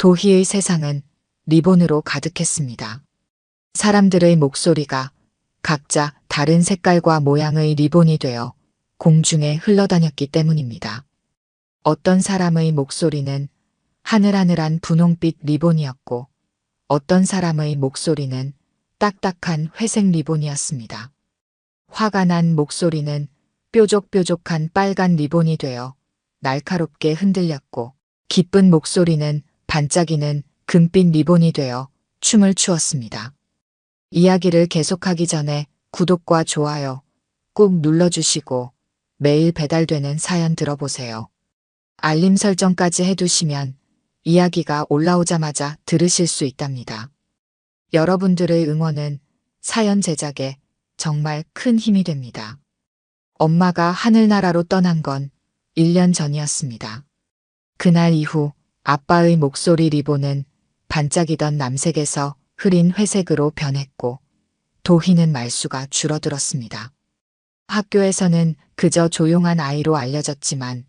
도희의 세상은 리본으로 가득했습니다. 사람들의 목소리가 각자 다른 색깔과 모양의 리본이 되어 공중에 흘러다녔기 때문입니다. 어떤 사람의 목소리는 하늘하늘한 분홍빛 리본이었고 어떤 사람의 목소리는 딱딱한 회색 리본이었습니다. 화가 난 목소리는 뾰족뾰족한 빨간 리본이 되어 날카롭게 흔들렸고 기쁜 목소리는 반짝이는 금빛 리본이 되어 춤을 추었습니다. 이야기를 계속하기 전에 구독과 좋아요 꾹 눌러주시고 매일 배달되는 사연 들어보세요. 알림 설정까지 해두시면 이야기가 올라오자마자 들으실 수 있답니다. 여러분들의 응원은 사연 제작에 정말 큰 힘이 됩니다. 엄마가 하늘나라로 떠난 건 1년 전이었습니다. 그날 이후 아빠의 목소리 리본은 반짝이던 남색에서 흐린 회색으로 변했고 도희는 말수가 줄어들었습니다. 학교에서는 그저 조용한 아이로 알려졌지만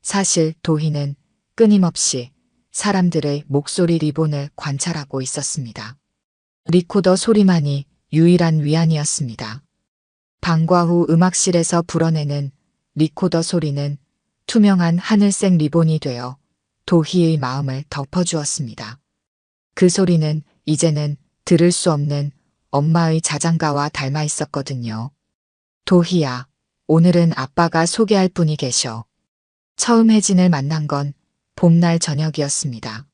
사실 도희는 끊임없이 사람들의 목소리 리본을 관찰하고 있었습니다. 리코더 소리만이 유일한 위안이었습니다. 방과 후 음악실에서 불어내는 리코더 소리는 투명한 하늘색 리본이 되어 도희의 마음을 덮어주었습니다. 그 소리는 이제는 들을 수 없는 엄마의 자장가와 닮아 있었거든요. 도희야, 오늘은 아빠가 소개할 분이 계셔. 처음 혜진을 만난 건 봄날 저녁이었습니다.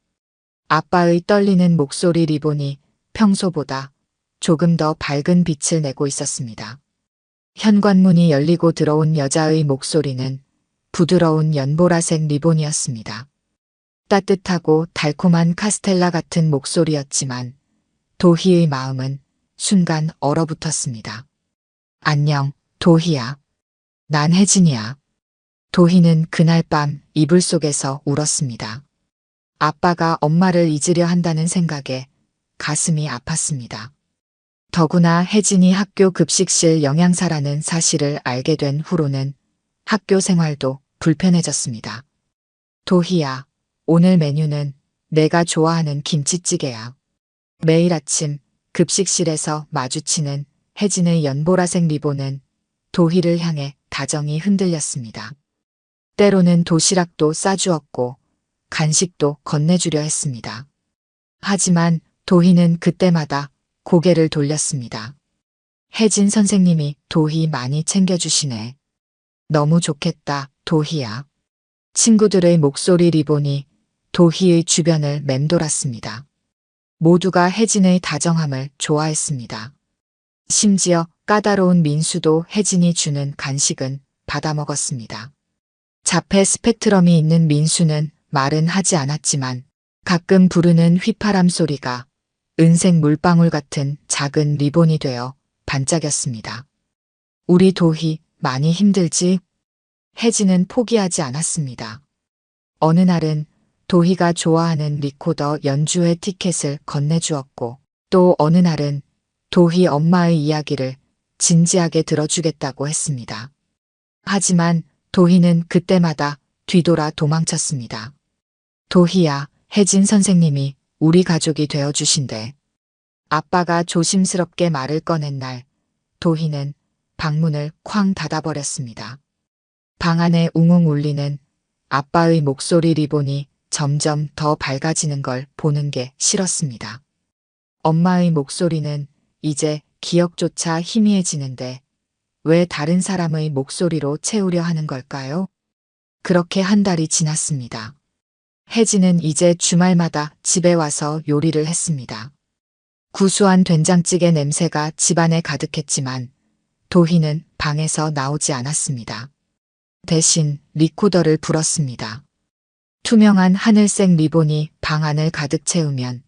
아빠의 떨리는 목소리 리본이 평소보다 조금 더 밝은 빛을 내고 있었습니다. 현관문이 열리고 들어온 여자의 목소리는 부드러운 연보라색 리본이었습니다. 따뜻하고 달콤한 카스텔라 같은 목소리였지만 도희의 마음은 순간 얼어붙었습니다. 안녕, 도희야. 난 혜진이야. 도희는 그날 밤 이불 속에서 울었습니다. 아빠가 엄마를 잊으려 한다는 생각에 가슴이 아팠습니다. 더구나 혜진이 학교 급식실 영양사라는 사실을 알게 된 후로는 학교 생활도 불편해졌습니다. 도희야, 오늘 메뉴는 내가 좋아하는 김치찌개야. 매일 아침 급식실에서 마주치는 혜진의 연보라색 리본은 도희를 향해 다정히 흔들렸습니다. 때로는 도시락도 싸주었고 간식도 건네주려 했습니다. 하지만 도희는 그때마다 고개를 돌렸습니다. 혜진 선생님이 도희 많이 챙겨주시네. 너무 좋겠다, 도희야. 친구들의 목소리 리본이 도희의 주변을 맴돌았습니다. 모두가 혜진의 다정함을 좋아했습니다. 심지어 까다로운 민수도 혜진이 주는 간식은 받아먹었습니다. 자폐 스펙트럼이 있는 민수는 말은 하지 않았지만 가끔 부르는 휘파람 소리가 은색 물방울 같은 작은 리본이 되어 반짝였습니다. 우리 도희 많이 힘들지? 혜진은 포기하지 않았습니다. 어느 날은 도희가 좋아하는 리코더 연주회 티켓을 건네주었고 또 어느 날은 도희 엄마의 이야기를 진지하게 들어주겠다고 했습니다. 하지만 도희는 그때마다 뒤돌아 도망쳤습니다. 도희야, 혜진 선생님이 우리 가족이 되어주신대. 아빠가 조심스럽게 말을 꺼낸 날 도희는 방문을 쾅 닫아버렸습니다. 방 안에 웅웅 울리는 아빠의 목소리 리본이 점점 더 밝아지는 걸 보는 게 싫었습니다. 엄마의 목소리는 이제 기억조차 희미해지는데 왜 다른 사람의 목소리로 채우려 하는 걸까요? 그렇게 한 달이 지났습니다. 혜진은 이제 주말마다 집에 와서 요리를 했습니다. 구수한 된장찌개 냄새가 집안에 가득했지만 도희는 방에서 나오지 않았습니다. 대신 리코더를 불었습니다. 투명한 하늘색 리본이 방 안을 가득 채우면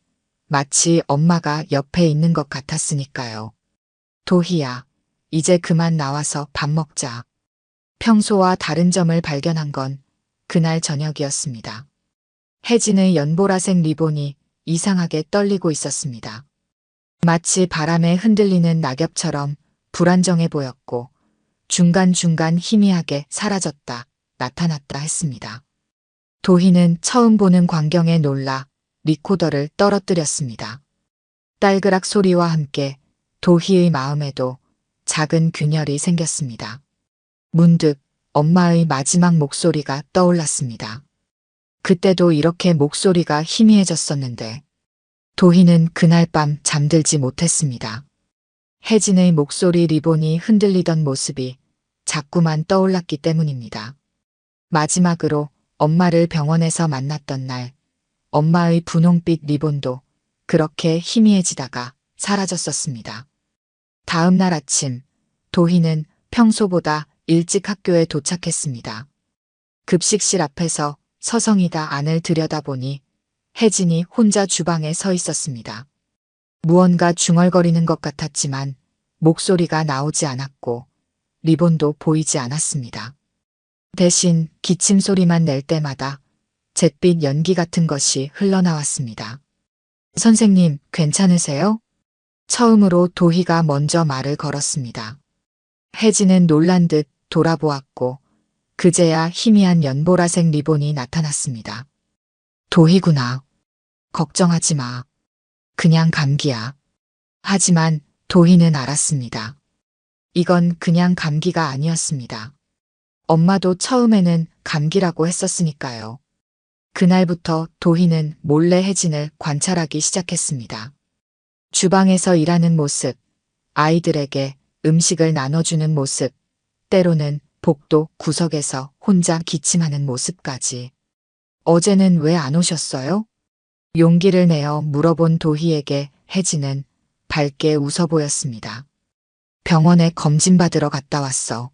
마치 엄마가 옆에 있는 것 같았으니까요. 도희야, 이제 그만 나와서 밥 먹자. 평소와 다른 점을 발견한 건 그날 저녁이었습니다. 혜진의 연보라색 리본이 이상하게 떨리고 있었습니다. 마치 바람에 흔들리는 낙엽처럼 불안정해 보였고 중간중간 희미하게 사라졌다, 나타났다 했습니다. 도희는 처음 보는 광경에 놀라 리코더를 떨어뜨렸습니다. 딸그락 소리와 함께 도희의 마음에도 작은 균열이 생겼습니다. 문득 엄마의 마지막 목소리가 떠올랐습니다. 그때도 이렇게 목소리가 희미해졌었는데 도희는 그날 밤 잠들지 못했습니다. 혜진의 목소리 리본이 흔들리던 모습이 자꾸만 떠올랐기 때문입니다. 마지막으로 엄마를 병원에서 만났던 날, 엄마의 분홍빛 리본도 그렇게 희미해지다가 사라졌었습니다. 다음 날 아침, 도희는 평소보다 일찍 학교에 도착했습니다. 급식실 앞에서 서성이다 안을 들여다보니 혜진이 혼자 주방에 서 있었습니다. 무언가 중얼거리는 것 같았지만 목소리가 나오지 않았고 리본도 보이지 않았습니다. 대신 기침 소리만 낼 때마다 잿빛 연기 같은 것이 흘러나왔습니다. 선생님, 괜찮으세요? 처음으로 도희가 먼저 말을 걸었습니다. 혜진은 놀란 듯 돌아보았고 그제야 희미한 연보라색 리본이 나타났습니다. 도희구나. 걱정하지 마. 그냥 감기야. 하지만 도희는 알았습니다. 이건 그냥 감기가 아니었습니다. 엄마도 처음에는 감기라고 했었으니까요. 그날부터 도희는 몰래 혜진을 관찰하기 시작했습니다. 주방에서 일하는 모습, 아이들에게 음식을 나눠주는 모습, 때로는 복도 구석에서 혼자 기침하는 모습까지. 어제는 왜 안 오셨어요? 용기를 내어 물어본 도희에게 혜진은 밝게 웃어 보였습니다. 병원에 검진받으러 갔다 왔어.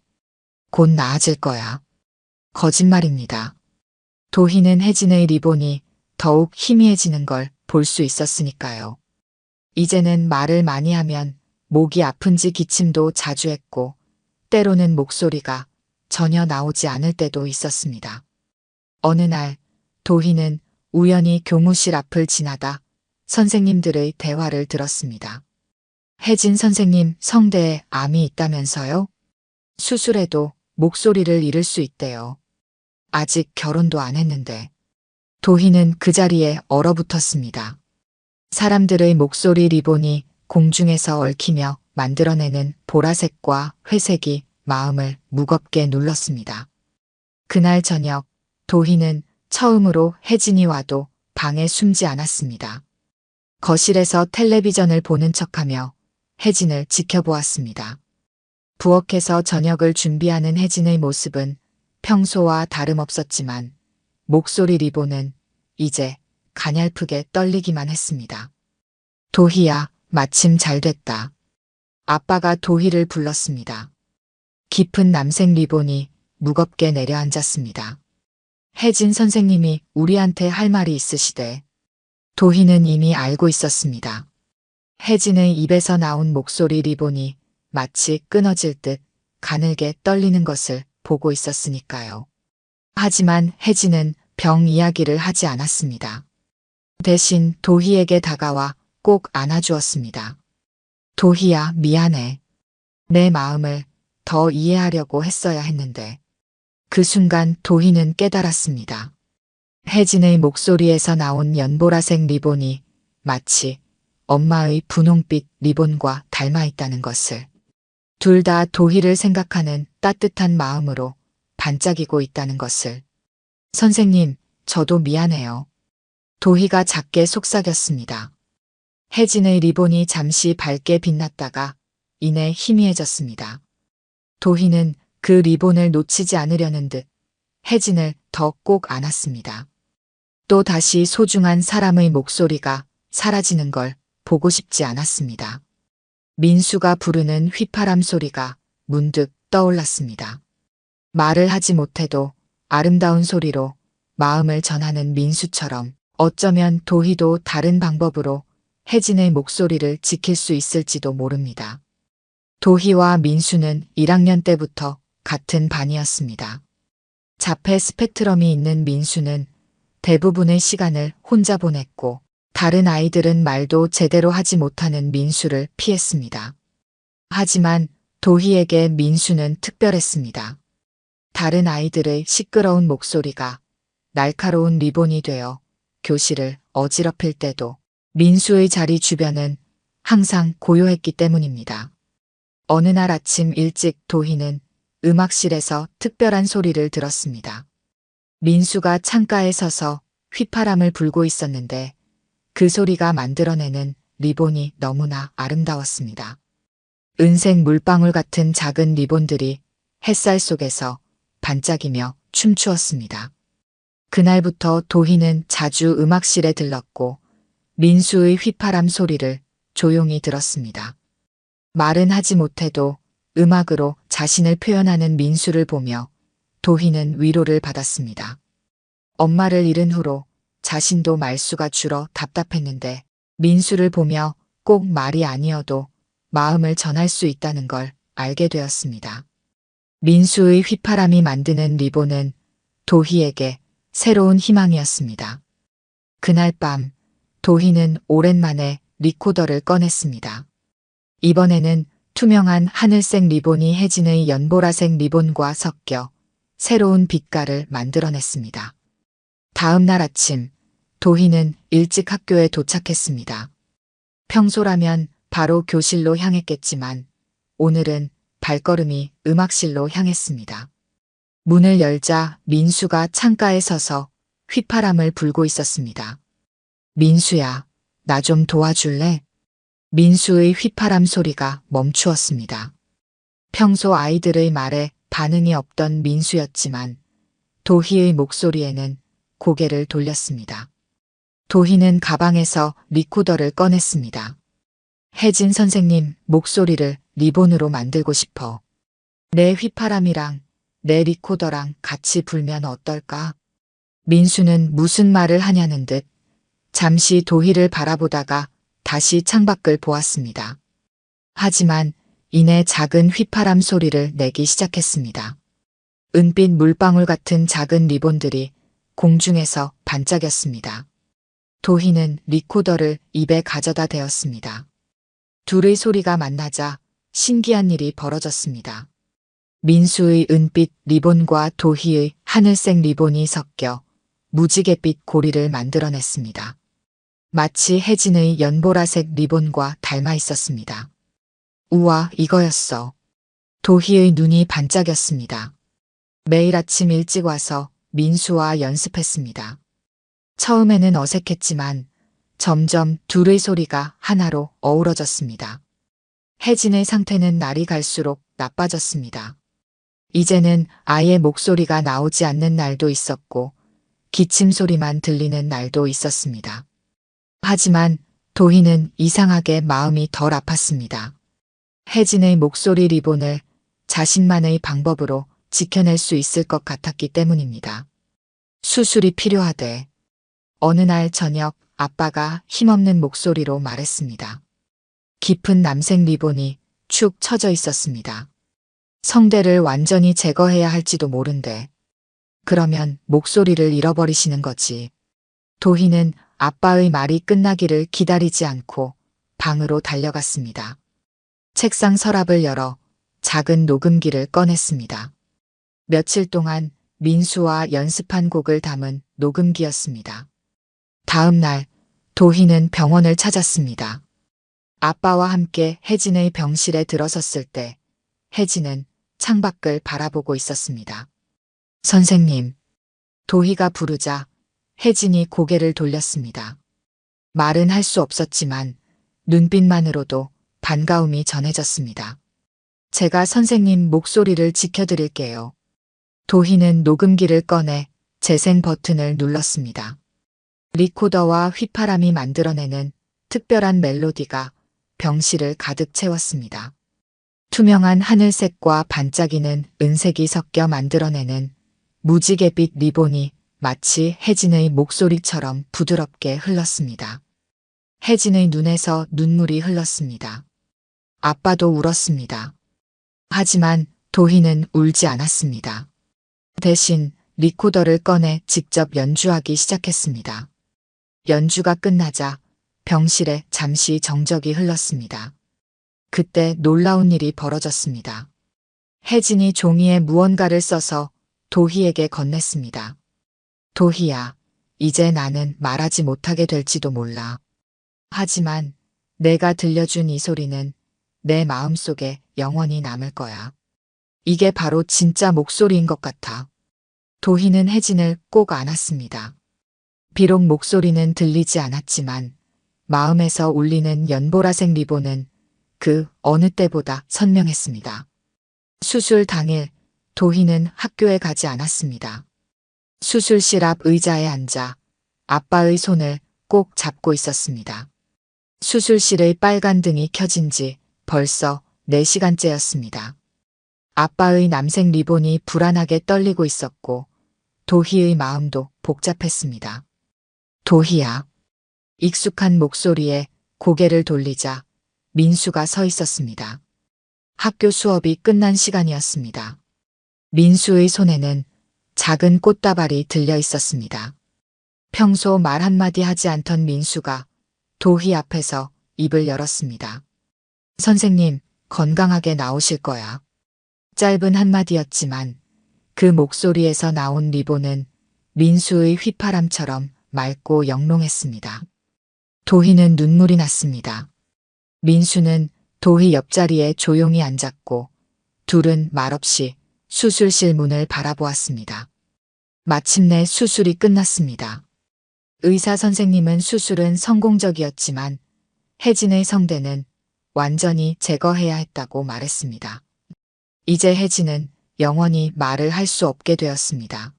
곧 나아질 거야. 거짓말입니다. 도희는 혜진의 리본이 더욱 희미해지는 걸 볼 수 있었으니까요. 이제는 말을 많이 하면 목이 아픈지 기침도 자주 했고 때로는 목소리가 전혀 나오지 않을 때도 있었습니다. 어느 날 도희는 우연히 교무실 앞을 지나다 선생님들의 대화를 들었습니다. 혜진 선생님 성대에 암이 있다면서요? 수술해도 목소리를 잃을 수 있대요. 아직 결혼도 안 했는데. 도희는 그 자리에 얼어붙었습니다. 사람들의 목소리 리본이 공중에서 얽히며 만들어내는 보라색과 회색이 마음을 무겁게 눌렀습니다. 그날 저녁 도희는 처음으로 혜진이 와도 방에 숨지 않았습니다. 거실에서 텔레비전을 보는 척하며 혜진을 지켜보았습니다. 부엌에서 저녁을 준비하는 혜진의 모습은 평소와 다름없었지만 목소리 리본은 이제 가냘프게 떨리기만 했습니다. 도희야, 마침 잘 됐다. 아빠가 도희를 불렀습니다. 깊은 남색 리본이 무겁게 내려앉았습니다. 혜진 선생님이 우리한테 할 말이 있으시대. 도희는 이미 알고 있었습니다. 혜진의 입에서 나온 목소리 리본이 마치 끊어질 듯 가늘게 떨리는 것을 보고 있었으니까요. 하지만 혜진은 병 이야기를 하지 않았습니다. 대신 도희에게 다가와 꼭 안아주었습니다. 도희야, 미안해. 내 마음을 더 이해하려고 했어야 했는데. 그 순간 도희는 깨달았습니다. 혜진의 목소리에서 나온 연보라색 리본이 마치 엄마의 분홍빛 리본과 닮아 있다는 것을. 둘 다 도희를 생각하는 따뜻한 마음으로 반짝이고 있다는 것을. 선생님, 저도 미안해요. 도희가 작게 속삭였습니다. 혜진의 리본이 잠시 밝게 빛났다가 이내 희미해졌습니다. 도희는 그 리본을 놓치지 않으려는 듯 혜진을 더 꼭 안았습니다. 또 다시 소중한 사람의 목소리가 사라지는 걸 보고 싶지 않았습니다. 민수가 부르는 휘파람 소리가 문득 떠올랐습니다. 말을 하지 못해도 아름다운 소리로 마음을 전하는 민수처럼 어쩌면 도희도 다른 방법으로 혜진의 목소리를 지킬 수 있을지도 모릅니다. 도희와 민수는 1학년 때부터 같은 반이었습니다. 자폐 스펙트럼이 있는 민수는 대부분의 시간을 혼자 보냈고 다른 아이들은 말도 제대로 하지 못하는 민수를 피했습니다. 하지만 도희에게 민수는 특별했습니다. 다른 아이들의 시끄러운 목소리가 날카로운 리본이 되어 교실을 어지럽힐 때도 민수의 자리 주변은 항상 고요했기 때문입니다. 어느 날 아침 일찍 도희는 음악실에서 특별한 소리를 들었습니다. 민수가 창가에 서서 휘파람을 불고 있었는데 그 소리가 만들어내는 리본이 너무나 아름다웠습니다. 은색 물방울 같은 작은 리본들이 햇살 속에서 반짝이며 춤추었습니다. 그날부터 도희는 자주 음악실에 들렀고 민수의 휘파람 소리를 조용히 들었습니다. 말은 하지 못해도 음악으로 자신을 표현하는 민수를 보며 도희는 위로를 받았습니다. 엄마를 잃은 후로 자신도 말수가 줄어 답답했는데 민수를 보며 꼭 말이 아니어도 마음을 전할 수 있다는 걸 알게 되었습니다. 민수의 휘파람이 만드는 리본은 도희에게 새로운 희망이었습니다. 그날 밤 도희는 오랜만에 리코더를 꺼냈습니다. 이번에는 투명한 하늘색 리본이 혜진의 연보라색 리본과 섞여 새로운 빛깔을 만들어냈습니다. 다음 날 아침 도희는 일찍 학교에 도착했습니다. 평소라면 바로 교실로 향했겠지만 오늘은 발걸음이 음악실로 향했습니다. 문을 열자 민수가 창가에 서서 휘파람을 불고 있었습니다. 민수야, 나 좀 도와줄래? 민수의 휘파람 소리가 멈추었습니다. 평소 아이들의 말에 반응이 없던 민수였지만 도희의 목소리에는 고개를 돌렸습니다. 도희는 가방에서 리코더를 꺼냈습니다. 혜진 선생님 목소리를 리본으로 만들고 싶어. 내 휘파람이랑 내 리코더랑 같이 불면 어떨까? 민수는 무슨 말을 하냐는 듯 잠시 도희를 바라보다가 다시 창밖을 보았습니다. 하지만 이내 작은 휘파람 소리를 내기 시작했습니다. 은빛 물방울 같은 작은 리본들이 공중에서 반짝였습니다. 도희는 리코더를 입에 가져다 대었습니다. 둘의 소리가 만나자 신기한 일이 벌어졌습니다. 민수의 은빛 리본과 도희의 하늘색 리본이 섞여 무지갯빛 고리를 만들어냈습니다. 마치 혜진의 연보라색 리본과 닮아 있었습니다. 우와, 이거였어. 도희의 눈이 반짝였습니다. 매일 아침 일찍 와서 민수와 연습했습니다. 처음에는 어색했지만 점점 둘의 소리가 하나로 어우러졌습니다. 혜진의 상태는 날이 갈수록 나빠졌습니다. 이제는 아예 목소리가 나오지 않는 날도 있었고 기침 소리만 들리는 날도 있었습니다. 하지만 도희는 이상하게 마음이 덜 아팠습니다. 혜진의 목소리 리본을 자신만의 방법으로 지켜낼 수 있을 것 같았기 때문입니다. 수술이 필요하대. 어느 날 저녁 아빠가 힘없는 목소리로 말했습니다. 깊은 남색 리본이 축 처져 있었습니다. 성대를 완전히 제거해야 할지도 모른대. 그러면 목소리를 잃어버리시는 거지. 도희는 아빠의 말이 끝나기를 기다리지 않고 방으로 달려갔습니다. 책상 서랍을 열어 작은 녹음기를 꺼냈습니다. 며칠 동안 민수와 연습한 곡을 담은 녹음기였습니다. 다음 날 도희는 병원을 찾았습니다. 아빠와 함께 혜진의 병실에 들어섰을 때 혜진은 창밖을 바라보고 있었습니다. 선생님, 도희가 부르자 혜진이 고개를 돌렸습니다. 말은 할 수 없었지만 눈빛만으로도 반가움이 전해졌습니다. 제가 선생님 목소리를 지켜드릴게요. 도희는 녹음기를 꺼내 재생 버튼을 눌렀습니다. 리코더와 휘파람이 만들어내는 특별한 멜로디가 병실을 가득 채웠습니다. 투명한 하늘색과 반짝이는 은색이 섞여 만들어내는 무지갯빛 리본이 마치 혜진의 목소리처럼 부드럽게 흘렀습니다. 혜진의 눈에서 눈물이 흘렀습니다. 아빠도 울었습니다. 하지만 도희는 울지 않았습니다. 대신 리코더를 꺼내 직접 연주하기 시작했습니다. 연주가 끝나자 병실에 잠시 정적이 흘렀습니다. 그때 놀라운 일이 벌어졌습니다. 혜진이 종이에 무언가를 써서 도희에게 건넸습니다. 도희야, 이제 나는 말하지 못하게 될지도 몰라. 하지만 내가 들려준 이 소리는 내 마음속에 영원히 남을 거야. 이게 바로 진짜 목소리인 것 같아. 도희는 혜진을 꼭 안았습니다. 비록 목소리는 들리지 않았지만 마음에서 울리는 연보라색 리본은 그 어느 때보다 선명했습니다. 수술 당일 도희는 학교에 가지 않았습니다. 수술실 앞 의자에 앉아 아빠의 손을 꼭 잡고 있었습니다. 수술실의 빨간 등이 켜진 지 벌써 4시간째였습니다. 아빠의 남색 리본이 불안하게 떨리고 있었고 도희의 마음도 복잡했습니다. 도희야. 익숙한 목소리에 고개를 돌리자 민수가 서 있었습니다. 학교 수업이 끝난 시간이었습니다. 민수의 손에는 작은 꽃다발이 들려 있었습니다. 평소 말 한마디 하지 않던 민수가 도희 앞에서 입을 열었습니다. 선생님, 건강하게 나오실 거야. 짧은 한마디였지만 그 목소리에서 나온 리본은 민수의 휘파람처럼 맑고 영롱했습니다. 도희는 눈물이 났습니다. 민수는 도희 옆자리에 조용히 앉았고 둘은 말없이 수술실 문을 바라보았습니다. 마침내 수술이 끝났습니다. 의사 선생님은 수술은 성공적이었지만 혜진의 성대는 완전히 제거해야 했다고 말했습니다. 이제 혜진은 영원히 말을 할 수 없게 되었습니다.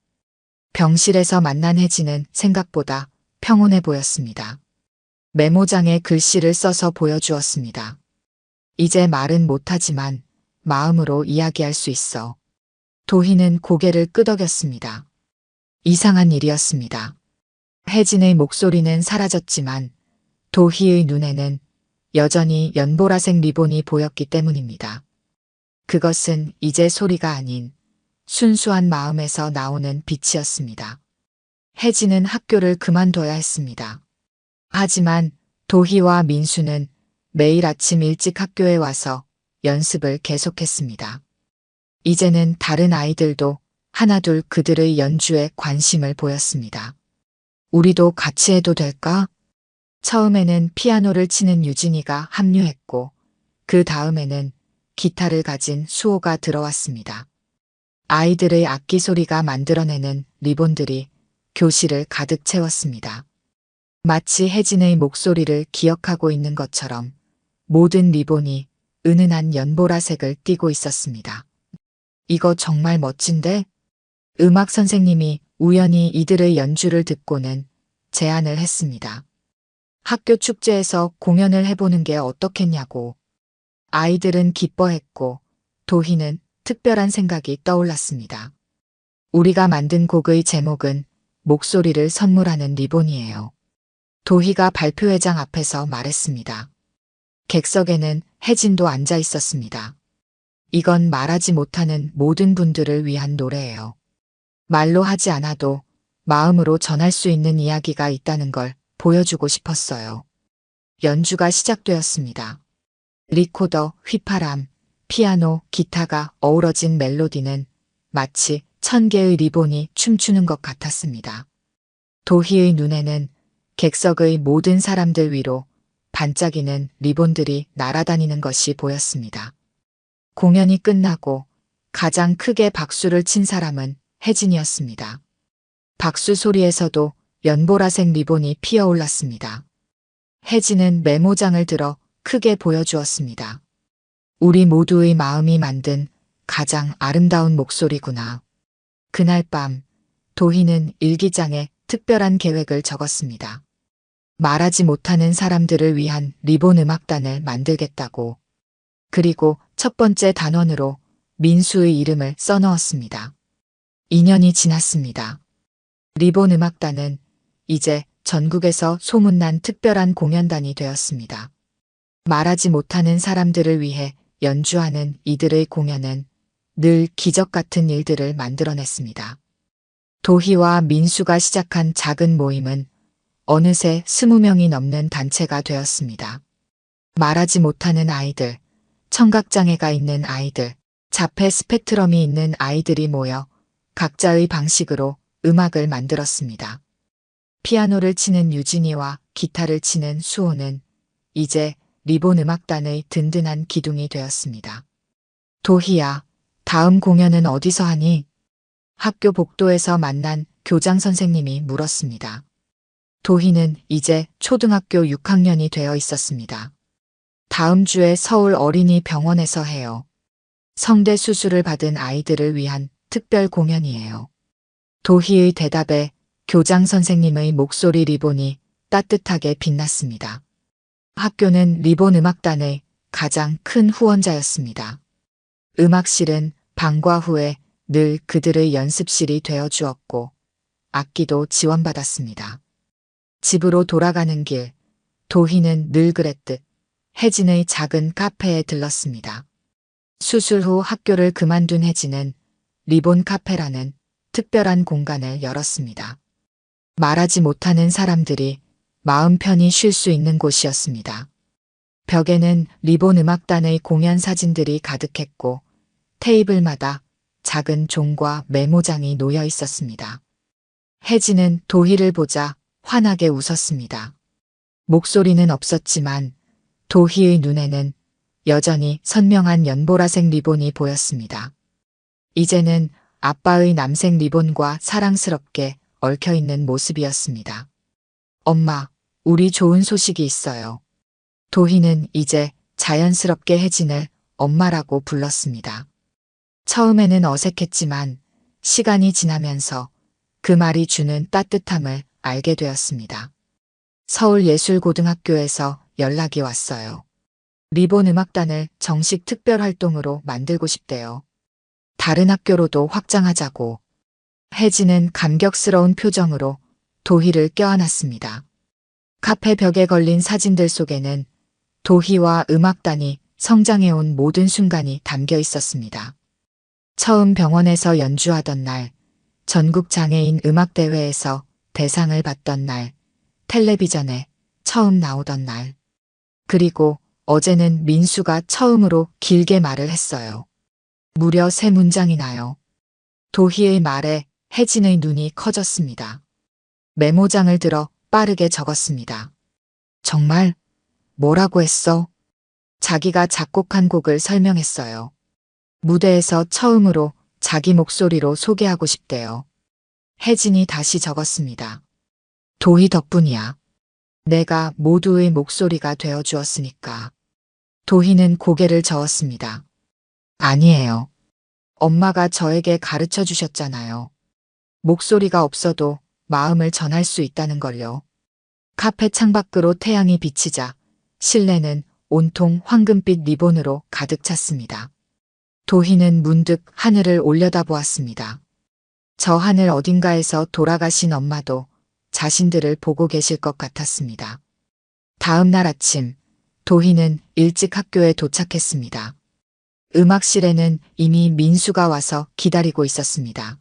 병실에서 만난 혜진은 생각보다 평온해 보였습니다. 메모장에 글씨를 써서 보여주었습니다. 이제 말은 못하지만 마음으로 이야기할 수 있어. 도희는 고개를 끄덕였습니다. 이상한 일이었습니다. 혜진의 목소리는 사라졌지만 도희의 눈에는 여전히 연보라색 리본이 보였기 때문입니다. 그것은 이제 소리가 아닌 순수한 마음에서 나오는 빛이었습니다. 혜진은 학교를 그만둬야 했습니다. 하지만 도희와 민수는 매일 아침 일찍 학교에 와서 연습을 계속했습니다. 이제는 다른 아이들도 하나둘 그들의 연주에 관심을 보였습니다. 우리도 같이 해도 될까? 처음에는 피아노를 치는 유진이가 합류했고 그 다음에는 기타를 가진 수호가 들어왔습니다. 아이들의 악기 소리가 만들어내는 리본들이 교실을 가득 채웠습니다. 마치 혜진의 목소리를 기억하고 있는 것처럼 모든 리본이 은은한 연보라색을 띠고 있었습니다. 이거 정말 멋진데? 음악 선생님이 우연히 이들의 연주를 듣고는 제안을 했습니다. 학교 축제에서 공연을 해보는 게 어떻겠냐고. 아이들은 기뻐했고 도희는 특별한 생각이 떠올랐습니다. 우리가 만든 곡의 제목은 목소리를 선물하는 리본이에요. 도희가 발표회장 앞에서 말했습니다. 객석에는 혜진도 앉아 있었습니다. 이건 말하지 못하는 모든 분들을 위한 노래예요. 말로 하지 않아도 마음으로 전할 수 있는 이야기가 있다는 걸 보여주고 싶었어요. 연주가 시작되었습니다. 리코더, 휘파람, 피아노, 기타가 어우러진 멜로디는 마치 1000개의 리본이 춤추는 것 같았습니다. 도희의 눈에는 객석의 모든 사람들 위로 반짝이는 리본들이 날아다니는 것이 보였습니다. 공연이 끝나고 가장 크게 박수를 친 사람은 혜진이었습니다. 박수 소리에서도 연보라색 리본이 피어올랐습니다. 혜진은 메모장을 들어 크게 보여주었습니다. 우리 모두의 마음이 만든 가장 아름다운 목소리구나. 그날 밤 도희는 일기장에 특별한 계획을 적었습니다. 말하지 못하는 사람들을 위한 리본 음악단을 만들겠다고. 그리고 첫 번째 단원으로 민수의 이름을 써넣었습니다. 2년이 지났습니다. 리본 음악단은 이제 전국에서 소문난 특별한 공연단이 되었습니다. 말하지 못하는 사람들을 위해 연주하는 이들의 공연은 늘 기적 같은 일들을 만들어냈습니다. 도희와 민수가 시작한 작은 모임은 어느새 20명이 넘는 단체가 되었습니다. 말하지 못하는 아이들, 청각장애가 있는 아이들, 자폐 스펙트럼이 있는 아이들이 모여 각자의 방식으로 음악을 만들었습니다. 피아노를 치는 유진이와 기타를 치는 수호는 이제 리본 음악단의 든든한 기둥이 되었습니다. 도희야, 다음 공연은 어디서 하니? 학교 복도에서 만난 교장 선생님이 물었습니다. 도희는 이제 초등학교 6학년이 되어 있었습니다. 다음 주에 서울 어린이 병원에서 해요. 성대 수술을 받은 아이들을 위한 특별 공연이에요. 도희의 대답에 교장 선생님의 목소리 리본이 따뜻하게 빛났습니다. 학교는 리본 음악단의 가장 큰 후원자였습니다. 음악실은 방과 후에 늘 그들의 연습실이 되어 주었고 악기도 지원받았습니다. 집으로 돌아가는 길, 도희는 늘 그랬듯 혜진의 작은 카페에 들렀습니다. 수술 후 학교를 그만둔 혜진은 리본 카페라는 특별한 공간을 열었습니다. 말하지 못하는 사람들이 마음 편히 쉴 수 있는 곳이었습니다. 벽에는 리본 음악단의 공연 사진들이 가득했고 테이블마다 작은 종과 메모장이 놓여 있었습니다. 혜진은 도희를 보자 환하게 웃었습니다. 목소리는 없었지만 도희의 눈에는 여전히 선명한 연보라색 리본이 보였습니다. 이제는 아빠의 남색 리본과 사랑스럽게 얽혀있는 모습이었습니다. 엄마, 우리 좋은 소식이 있어요. 도희는 이제 자연스럽게 혜진을 엄마라고 불렀습니다. 처음에는 어색했지만 시간이 지나면서 그 말이 주는 따뜻함을 알게 되었습니다. 서울예술고등학교에서 연락이 왔어요. 리본 음악단을 정식 특별 활동으로 만들고 싶대요. 다른 학교로도 확장하자고. 혜진은 감격스러운 표정으로 도희를 껴안았습니다. 카페 벽에 걸린 사진들 속에는 도희와 음악단이 성장해온 모든 순간이 담겨 있었습니다. 처음 병원에서 연주하던 날, 전국장애인 음악대회에서 대상을 받던 날, 텔레비전에 처음 나오던 날, 그리고 어제는 민수가 처음으로 길게 말을 했어요. 무려 3문장이나요. 도희의 말에 혜진의 눈이 커졌습니다. 메모장을 들어 빠르게 적었습니다. 정말? 뭐라고 했어? 자기가 작곡한 곡을 설명했어요. 무대에서 처음으로 자기 목소리로 소개하고 싶대요. 혜진이 다시 적었습니다. 도희 덕분이야. 내가 모두의 목소리가 되어 주었으니까. 도희는 고개를 저었습니다. 아니에요. 엄마가 저에게 가르쳐 주셨잖아요. 목소리가 없어도 마음을 전할 수 있다는 걸요. 카페 창밖으로 태양이 비치자 실내는 온통 황금빛 리본으로 가득 찼습니다. 도희는 문득 하늘을 올려다보았습니다. 저 하늘 어딘가에서 돌아가신 엄마도 자신들을 보고 계실 것 같았습니다. 다음 날 아침, 도희는 일찍 학교에 도착했습니다. 음악실에는 이미 민수가 와서 기다리고 있었습니다.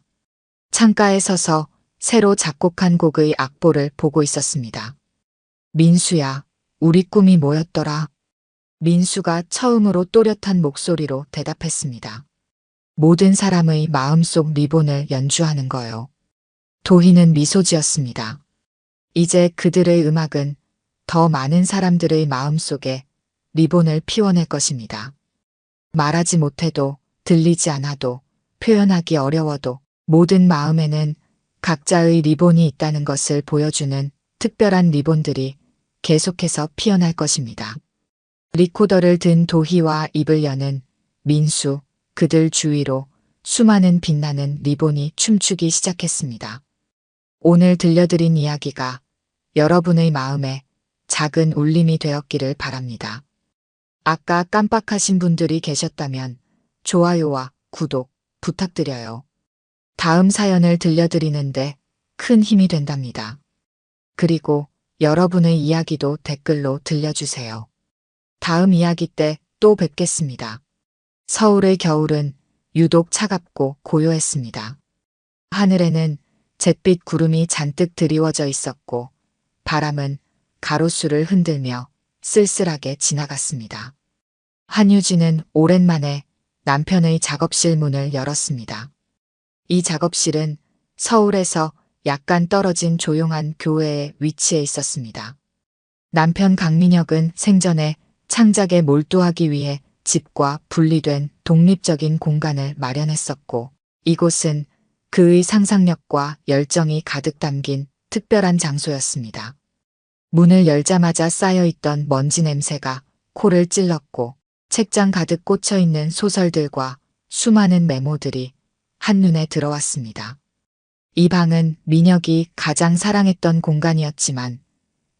창가에 서서 새로 작곡한 곡의 악보를 보고 있었습니다. 민수야, 우리 꿈이 뭐였더라? 민수가 처음으로 또렷한 목소리로 대답했습니다. 모든 사람의 마음속 리본을 연주하는 거요. 도희는 미소 지었습니다. 이제 그들의 음악은 더 많은 사람들의 마음속에 리본을 피워낼 것입니다. 말하지 못해도, 들리지 않아도, 표현하기 어려워도 모든 마음에는 각자의 리본이 있다는 것을 보여주는 특별한 리본들이 계속해서 피어날 것입니다. 리코더를 든 도희와 입을 여는 민수, 그들 주위로 수많은 빛나는 리본이 춤추기 시작했습니다. 오늘 들려드린 이야기가 여러분의 마음에 작은 울림이 되었기를 바랍니다. 아까 깜빡하신 분들이 계셨다면 좋아요와 구독 부탁드려요. 다음 사연을 들려드리는데 큰 힘이 된답니다. 그리고 여러분의 이야기도 댓글로 들려주세요. 다음 이야기 때 또 뵙겠습니다. 서울의 겨울은 유독 차갑고 고요했습니다. 하늘에는 잿빛 구름이 잔뜩 드리워져 있었고 바람은 가로수를 흔들며 쓸쓸하게 지나갔습니다. 한유진은 오랜만에 남편의 작업실 문을 열었습니다. 이 작업실은 서울에서 약간 떨어진 조용한 교회에 위치해 있었습니다. 남편 강민혁은 생전에 창작에 몰두하기 위해 집과 분리된 독립적인 공간을 마련했었고, 이곳은 그의 상상력과 열정이 가득 담긴 특별한 장소였습니다. 문을 열자마자 쌓여있던 먼지 냄새가 코를 찔렀고, 책장 가득 꽂혀있는 소설들과 수많은 메모들이 한눈에 들어왔습니다. 이 방은 민혁이 가장 사랑했던 공간이었지만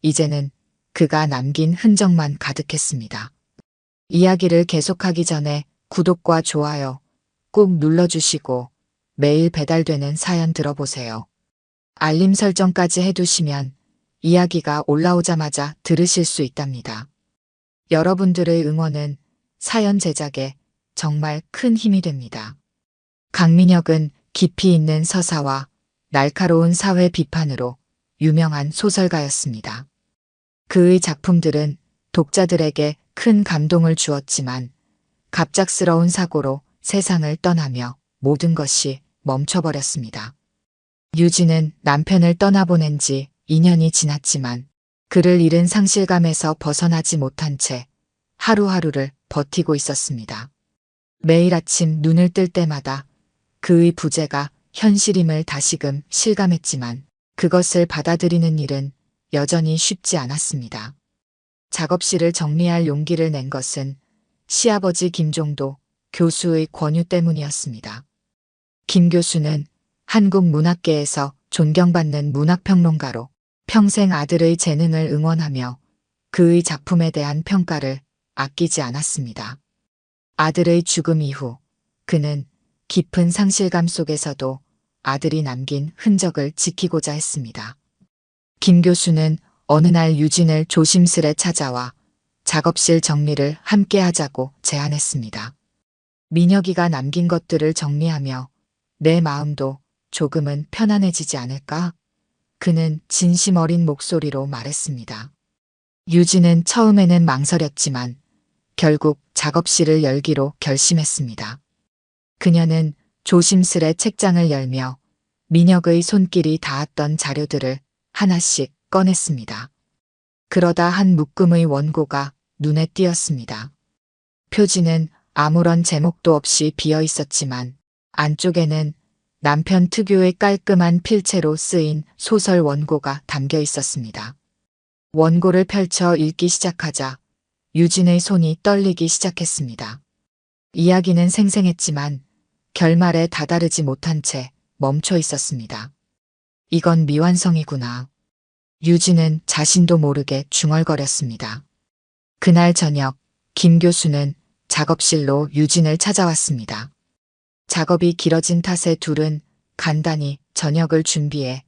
이제는 그가 남긴 흔적만 가득했습니다. 이야기를 계속하기 전에 구독과 좋아요 꾹 눌러주시고 매일 배달되는 사연 들어보세요. 알림 설정까지 해두시면 이야기가 올라오자마자 들으실 수 있답니다. 여러분들의 응원은 사연 제작에 정말 큰 힘이 됩니다. 강민혁은 깊이 있는 서사와 날카로운 사회 비판으로 유명한 소설가였습니다. 그의 작품들은 독자들에게 큰 감동을 주었지만 갑작스러운 사고로 세상을 떠나며 모든 것이 멈춰버렸습니다. 유진은 남편을 떠나보낸 지 2년이 지났지만 그를 잃은 상실감에서 벗어나지 못한 채 하루하루를 버티고 있었습니다. 매일 아침 눈을 뜰 때마다 그의 부재가 현실임을 다시금 실감했지만 그것을 받아들이는 일은 여전히 쉽지 않았습니다. 작업실을 정리할 용기를 낸 것은 시아버지 김종도 교수의 권유 때문이었습니다. 김 교수는 한국 문학계에서 존경받는 문학평론가로 평생 아들의 재능을 응원하며 그의 작품에 대한 평가를 아끼지 않았습니다. 아들의 죽음 이후 그는 깊은 상실감 속에서도 아들이 남긴 흔적을 지키고자 했습니다. 김 교수는 어느 날 유진을 조심스레 찾아와 작업실 정리를 함께 하자고 제안했습니다. 민혁이가 남긴 것들을 정리하며 내 마음도 조금은 편안해지지 않을까? 그는 진심 어린 목소리로 말했습니다. 유진은 처음에는 망설였지만 결국 작업실을 열기로 결심했습니다. 그녀는 조심스레 책장을 열며 민혁의 손길이 닿았던 자료들을 하나씩 꺼냈습니다. 그러다 한 묶음의 원고가 눈에 띄었습니다. 표지는 아무런 제목도 없이 비어 있었지만 안쪽에는 남편 특유의 깔끔한 필체로 쓰인 소설 원고가 담겨 있었습니다. 원고를 펼쳐 읽기 시작하자 유진의 손이 떨리기 시작했습니다. 이야기는 생생했지만 결말에 다다르지 못한 채 멈춰 있었습니다. 이건 미완성이구나. 유진은 자신도 모르게 중얼거렸습니다. 그날 저녁 김 교수는 작업실로 유진을 찾아왔습니다. 작업이 길어진 탓에 둘은 간단히 저녁을 준비해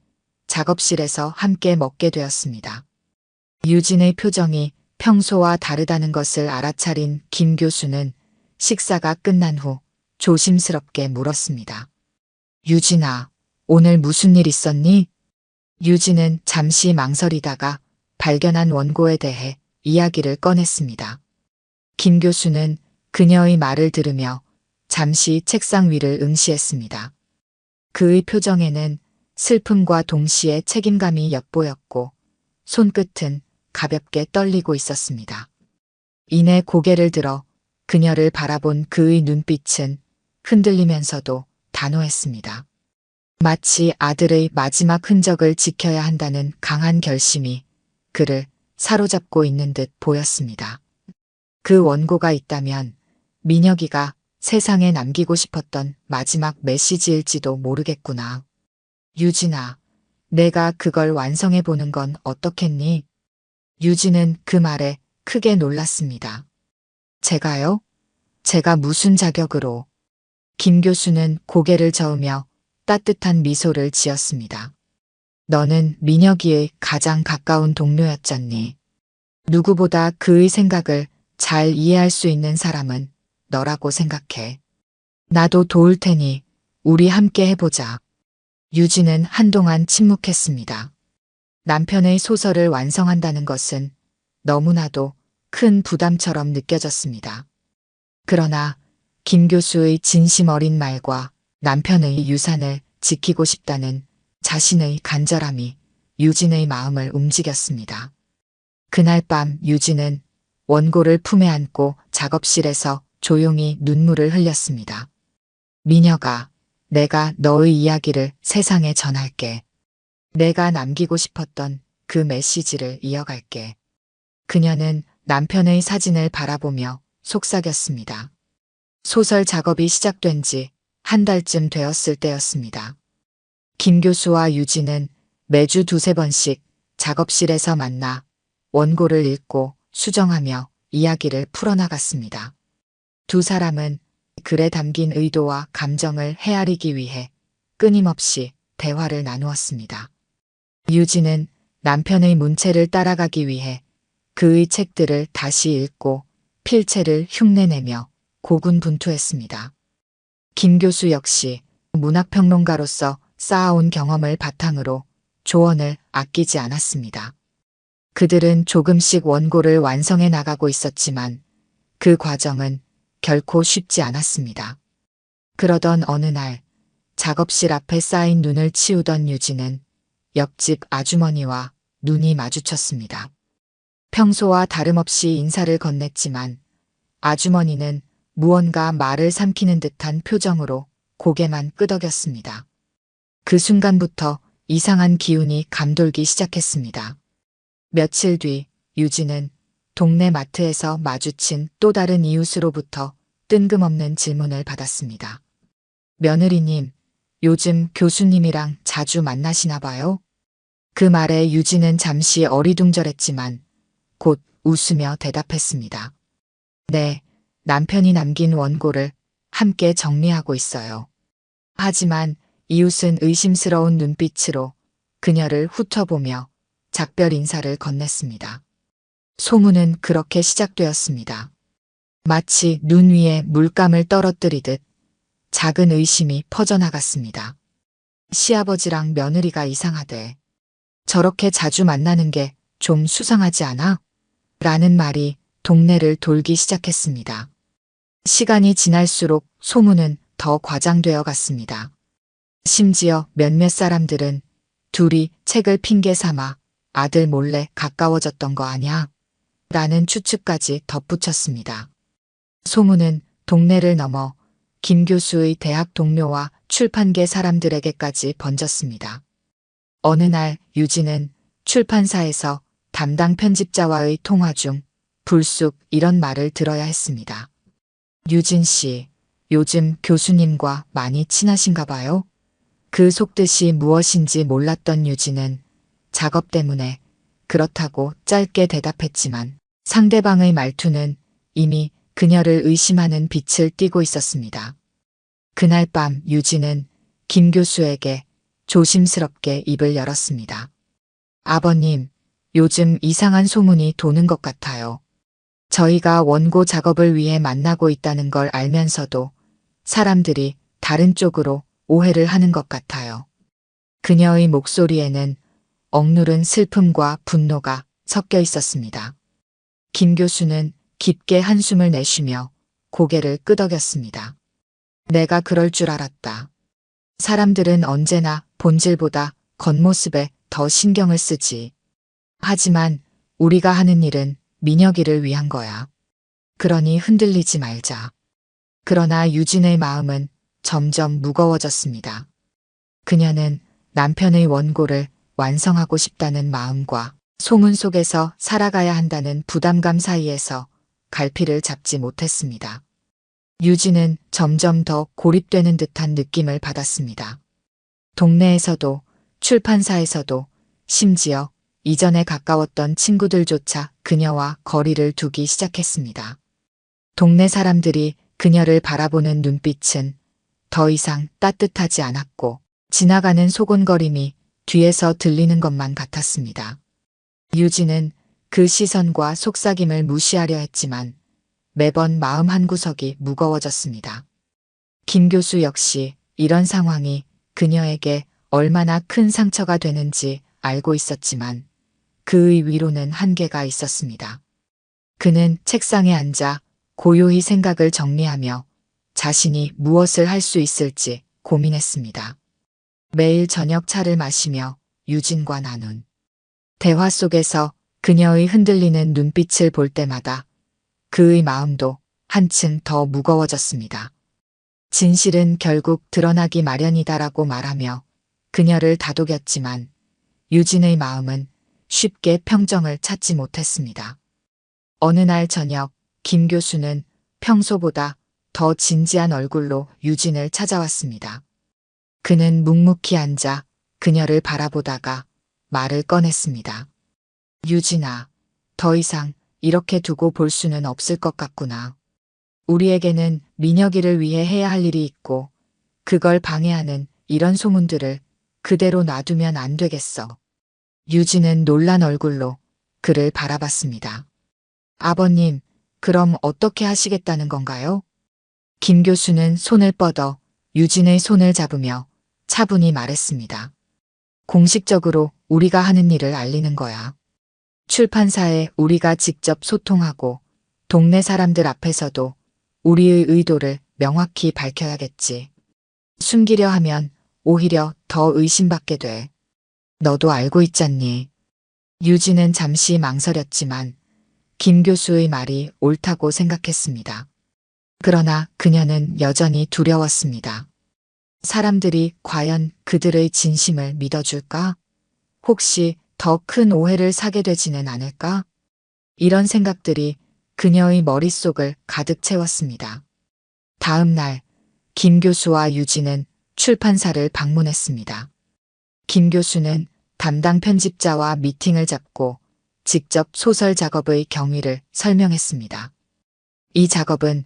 작업실에서 함께 먹게 되었습니다. 유진의 표정이 평소와 다르다는 것을 알아차린 김 교수는 식사가 끝난 후 조심스럽게 물었습니다. 유진아, 오늘 무슨 일 있었니? 유진은 잠시 망설이다가 발견한 원고에 대해 이야기를 꺼냈습니다. 김 교수는 그녀의 말을 들으며 잠시 책상 위를 응시했습니다. 그의 표정에는 슬픔과 동시에 책임감이 엿보였고 손끝은 가볍게 떨리고 있었습니다. 이내 고개를 들어 그녀를 바라본 그의 눈빛은 흔들리면서도 단호했습니다. 마치 아들의 마지막 흔적을 지켜야 한다는 강한 결심이 그를 사로잡고 있는 듯 보였습니다. 그 원고가 있다면 민혁이가 세상에 남기고 싶었던 마지막 메시지일지도 모르겠구나. 유진아, 내가 그걸 완성해 보는 건 어떻겠니? 유진은 그 말에 크게 놀랐습니다. 제가요? 제가 무슨 자격으로? 김 교수는 고개를 저으며 따뜻한 미소를 지었습니다. 너는 민혁이의 가장 가까운 동료였잖니. 누구보다 그의 생각을 잘 이해할 수 있는 사람은 너라고 생각해. 나도 도울 테니 우리 함께 해보자. 유진은 한동안 침묵했습니다. 남편의 소설을 완성한다는 것은 너무나도 큰 부담처럼 느껴졌습니다. 그러나 김 교수의 진심 어린 말과 남편의 유산을 지키고 싶다는 자신의 간절함이 유진의 마음을 움직였습니다. 그날 밤 유진은 원고를 품에 안고 작업실에서 조용히 눈물을 흘렸습니다. 미녀가, 내가 너의 이야기를 세상에 전할게. 내가 남기고 싶었던 그 메시지를 이어갈게. 그녀는 남편의 사진을 바라보며 속삭였습니다. 소설 작업이 시작된 지 한 달쯤 되었을 때였습니다. 김 교수와 유진은 매주 두세 번씩 작업실에서 만나 원고를 읽고 수정하며 이야기를 풀어나갔습니다. 두 사람은 글에 담긴 의도와 감정을 헤아리기 위해 끊임없이 대화를 나누었습니다. 유진은 남편의 문체를 따라가기 위해 그의 책들을 다시 읽고 필체를 흉내내며 고군분투했습니다. 김 교수 역시 문학평론가로서 쌓아온 경험을 바탕으로 조언을 아끼지 않았습니다. 그들은 조금씩 원고를 완성해 나가고 있었지만 그 과정은 결코 쉽지 않았습니다. 그러던 어느 날 작업실 앞에 쌓인 눈을 치우던 유진은 옆집 아주머니와 눈이 마주쳤습니다. 평소와 다름없이 인사를 건넸지만 아주머니는 무언가 말을 삼키는 듯한 표정으로 고개만 끄덕였습니다. 그 순간부터 이상한 기운이 감돌기 시작했습니다. 며칠 뒤 유진은 동네 마트에서 마주친 또 다른 이웃으로부터 뜬금없는 질문을 받았습니다. 며느리님, 요즘 교수님이랑 자주 만나시나 봐요? 그 말에 유진은 잠시 어리둥절했지만 곧 웃으며 대답했습니다. 네, 남편이 남긴 원고를 함께 정리하고 있어요. 하지만 이웃은 의심스러운 눈빛으로 그녀를 훑어보며 작별 인사를 건넸습니다. 소문은 그렇게 시작되었습니다. 마치 눈 위에 물감을 떨어뜨리듯 작은 의심이 퍼져나갔습니다. 시아버지랑 며느리가 이상하대. 저렇게 자주 만나는 게 좀 수상하지 않아? 라는 말이 동네를 돌기 시작했습니다. 시간이 지날수록 소문은 더 과장되어 갔습니다. 심지어 몇몇 사람들은 둘이 책을 핑계 삼아 아들 몰래 가까워졌던 거 아냐? 라는 추측까지 덧붙였습니다. 소문은 동네를 넘어 김 교수의 대학 동료와 출판계 사람들에게까지 번졌습니다. 어느 날 유진은 출판사에서 담당 편집자와의 통화 중 불쑥 이런 말을 들어야 했습니다. 유진 씨, 요즘 교수님과 많이 친하신가 봐요? 그 속뜻이 무엇인지 몰랐던 유진은 작업 때문에 그렇다고 짧게 대답했지만 상대방의 말투는 이미 그녀를 의심하는 빛을 띠고 있었습니다. 그날 밤 유진은 김 교수에게 조심스럽게 입을 열었습니다. 아버님, 요즘 이상한 소문이 도는 것 같아요. 저희가 원고 작업을 위해 만나고 있다는 걸 알면서도 사람들이 다른 쪽으로 오해를 하는 것 같아요. 그녀의 목소리에는 억누른 슬픔과 분노가 섞여 있었습니다. 김 교수는 깊게 한숨을 내쉬며 고개를 끄덕였습니다. 내가 그럴 줄 알았다. 사람들은 언제나 본질보다 겉모습에 더 신경을 쓰지. 하지만 우리가 하는 일은 민혁이를 위한 거야. 그러니 흔들리지 말자. 그러나 유진의 마음은 점점 무거워졌습니다. 그녀는 남편의 원고를 완성하고 싶다는 마음과 소문 속에서 살아가야 한다는 부담감 사이에서 갈피를 잡지 못했습니다. 유진은 점점 더 고립되는 듯한 느낌을 받았습니다. 동네에서도 출판사에서도 심지어 이전에 가까웠던 친구들조차 그녀와 거리를 두기 시작했습니다. 동네 사람들이 그녀를 바라보는 눈빛은 더 이상 따뜻하지 않았고 지나가는 소곤거림이 뒤에서 들리는 것만 같았습니다. 유진은 그 시선과 속삭임을 무시하려 했지만 매번 마음 한구석이 무거워졌습니다. 김 교수 역시 이런 상황이 그녀에게 얼마나 큰 상처가 되는지 알고 있었지만 그의 위로는 한계가 있었습니다. 그는 책상에 앉아 고요히 생각을 정리하며 자신이 무엇을 할 수 있을지 고민했습니다. 매일 저녁 차를 마시며 유진과 나눈 대화 속에서 그녀의 흔들리는 눈빛을 볼 때마다 그의 마음도 한층 더 무거워졌습니다. 진실은 결국 드러나기 마련이다라고 말하며 그녀를 다독였지만 유진의 마음은 쉽게 평정을 찾지 못했습니다. 어느 날 저녁 김 교수는 평소보다 더 진지한 얼굴로 유진을 찾아왔습니다. 그는 묵묵히 앉아 그녀를 바라보다가 말을 꺼냈습니다. 유진아, 더 이상 이렇게 두고 볼 수는 없을 것 같구나. 우리에게는 민혁이를 위해 해야 할 일이 있고 그걸 방해하는 이런 소문들을 그대로 놔두면 안 되겠어. 유진은 놀란 얼굴로 그를 바라봤습니다. 아버님, 그럼 어떻게 하시겠다는 건가요? 김 교수는 손을 뻗어 유진의 손을 잡으며 차분히 말했습니다. 공식적으로 우리가 하는 일을 알리는 거야. 출판사에 우리가 직접 소통하고 동네 사람들 앞에서도 우리의 의도를 명확히 밝혀야겠지. 숨기려 하면 오히려 더 의심받게 돼. 너도 알고 있잖니. 유진은 잠시 망설였지만 김 교수의 말이 옳다고 생각했습니다. 그러나 그녀는 여전히 두려웠습니다. 사람들이 과연 그들의 진심을 믿어줄까? 혹시 더 큰 오해를 사게 되지는 않을까? 이런 생각들이 그녀의 머릿속을 가득 채웠습니다. 다음 날 김 교수와 유진은 출판사를 방문했습니다. 김 교수는 담당 편집자와 미팅을 잡고 직접 소설 작업의 경위를 설명했습니다. 이 작업은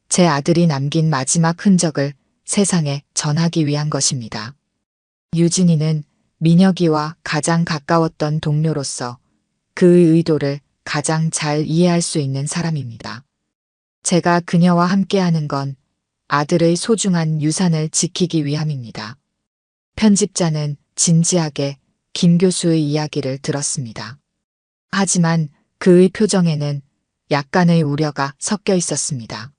제 아들이 남긴 마지막 흔적을 세상에 전하기 위한 것입니다. 유진이는 민혁이와 가장 가까웠던 동료로서 그의 의도를 가장 잘 이해할 수 있는 사람입니다. 제가 그녀와 함께하는 건 아들의 소중한 유산을 지키기 위함입니다. 편집자는 진지하게 김 교수의 이야기를 들었습니다. 하지만 그의 표정에는 약간의 우려가 섞여 있었습니다.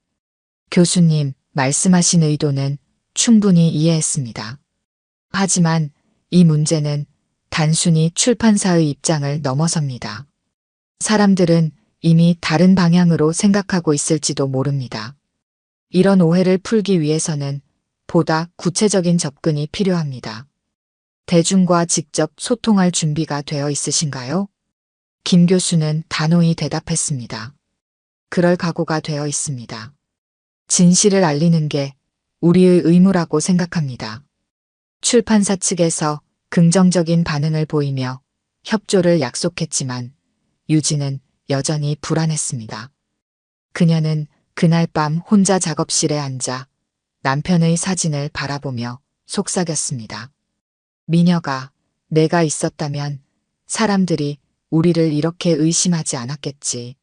교수님, 말씀하신 의도는 충분히 이해했습니다. 하지만 이 문제는 단순히 출판사의 입장을 넘어섭니다. 사람들은 이미 다른 방향으로 생각하고 있을지도 모릅니다. 이런 오해를 풀기 위해서는 보다 구체적인 접근이 필요합니다. 대중과 직접 소통할 준비가 되어 있으신가요? 김 교수는 단호히 대답했습니다. 그럴 각오가 되어 있습니다. 진실을 알리는 게 우리의 의무라고 생각합니다. 출판사 측에서 긍정적인 반응을 보이며 협조를 약속했지만 유진은 여전히 불안했습니다. 그녀는 그날 밤 혼자 작업실에 앉아 남편의 사진을 바라보며 속삭였습니다. 민혁아, 내가 있었다면 사람들이 우리를 이렇게 의심하지 않았겠지.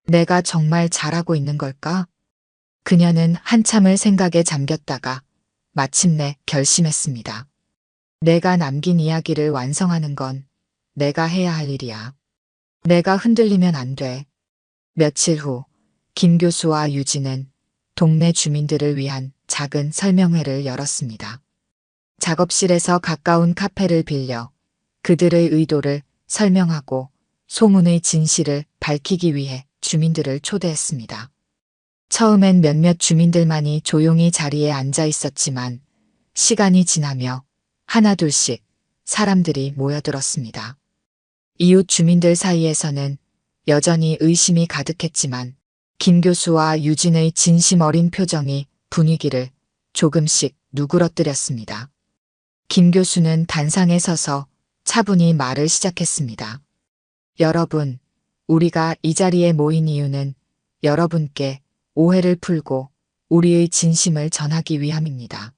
내가 정말 잘하고 있는 걸까? 그녀는 한참을 생각에 잠겼다가 마침내 결심했습니다. 내가 남긴 이야기를 완성하는 건 내가 해야 할 일이야. 내가 흔들리면 안 돼. 며칠 후 김 교수와 유진은 동네 주민들을 위한 작은 설명회를 열었습니다. 작업실에서 가까운 카페를 빌려 그들의 의도를 설명하고 소문의 진실을 밝히기 위해 주민들을 초대했습니다. 처음엔 몇몇 주민들만이 조용히 자리에 앉아 있었지만 시간이 지나며 하나둘씩 사람들이 모여들었습니다. 이웃 주민들 사이에서는 여전히 의심이 가득했지만 김 교수와 유진의 진심 어린 표정이 분위기를 조금씩 누그러뜨렸습니다. 김 교수는 단상에 서서 차분히 말을 시작했습니다. 여러분, 우리가 이 자리에 모인 이유는 여러분께 오해를 풀고 우리의 진심을 전하기 위함입니다.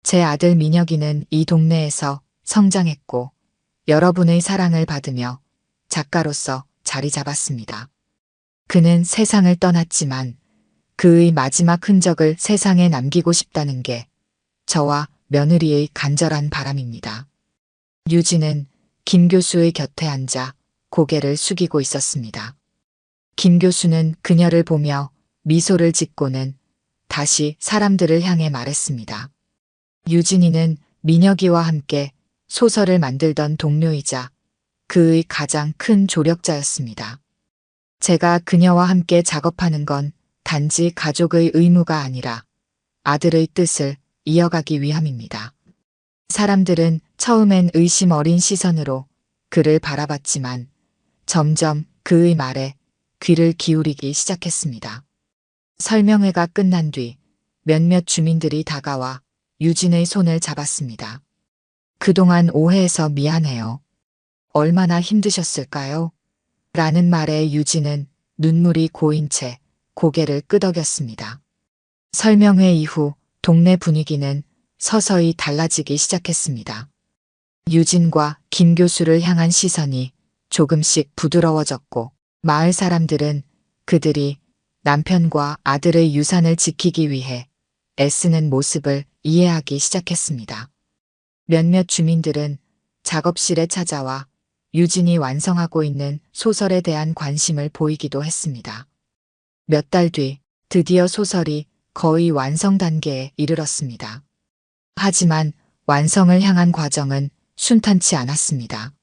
제 아들 민혁이는 이 동네에서 성장했고 여러분의 사랑을 받으며 작가로서 자리 잡았습니다. 그는 세상을 떠났지만 그의 마지막 흔적을 세상에 남기고 싶다는 게 저와 며느리의 간절한 바람입니다. 유진은 김 교수의 곁에 앉아 고개를 숙이고 있었습니다. 김 교수는 그녀를 보며 미소를 짓고는 다시 사람들을 향해 말했습니다. 유진이는 민혁이와 함께 소설을 만들던 동료이자 그의 가장 큰 조력자였습니다. 제가 그녀와 함께 작업하는 건 단지 가족의 의무가 아니라 아들의 뜻을 이어가기 위함입니다. 사람들은 처음엔 의심 어린 시선으로 그를 바라봤지만 점점 그의 말에 귀를 기울이기 시작했습니다. 설명회가 끝난 뒤 몇몇 주민들이 다가와 유진의 손을 잡았습니다. 그동안 오해해서 미안해요. 얼마나 힘드셨을까요? 라는 말에 유진은 눈물이 고인 채 고개를 끄덕였습니다. 설명회 이후 동네 분위기는 서서히 달라지기 시작했습니다. 유진과 김 교수를 향한 시선이 조금씩 부드러워졌고 마을 사람들은 그들이 남편과 아들의 유산을 지키기 위해 애쓰는 모습을 이해하기 시작했습니다. 몇몇 주민들은 작업실에 찾아와 유진이 완성하고 있는 소설에 대한 관심을 보이기도 했습니다. 몇 달 뒤 드디어 소설이 거의 완성 단계에 이르렀습니다. 하지만 완성을 향한 과정은 순탄치 않았습니다.